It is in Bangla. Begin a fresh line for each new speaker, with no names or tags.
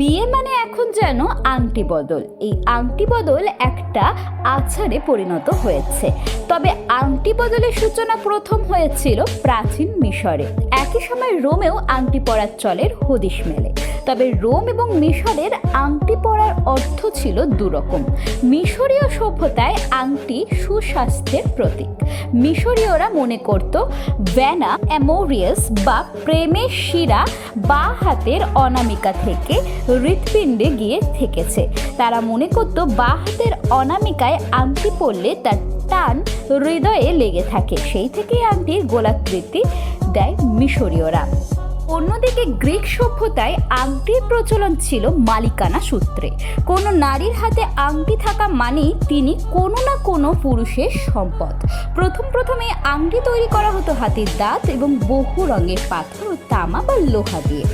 বিয়ে মানে এখন যেন আংটি বদল। এই আংটি বদল একটা আচারে পরিণত হয়েছে। তবে আংটি বদলের সূচনা প্রথম হয়েছিল প্রাচীন মিশরে। একই সময় রোমেও আংটি পরার চলের হদিশ মেলে। তবে রোম এবং মিশরের আংটি পরার অর্থ ছিল দুরকম। মিশরীয় সভ্যতায় আংটি সুস্বাস্থ্যের প্রতীক। মিশরীয়রা মনে করত ভ্যানা অ্যামোরিয়াস বা প্রেমের শিরা বা হাতের অনামিকা থেকে হৃৎপিণ্ডে গিয়ে থেকেছে। তারা মনে করত বা হাতের অনামিকায় আংটি পরলে তার টান হৃদয়ে লেগে থাকে। সেই থেকেই আংটির গোলাকৃতি দেয় মিশরীয়রা। অন্যদিকে গ্রিক সভ্যতায় আংটির প্রচলন ছিল মালিকানা সূত্রে। কোনো নারীর হাতে আংটি থাকা মানেই তিনি কোনো না কোনো পুরুষের সম্পদ। প্রথমে আংটি তৈরি করা হতো হাতির দাঁত এবং বহু রঙের পাথর ও তামা বা লোহা দিয়ে।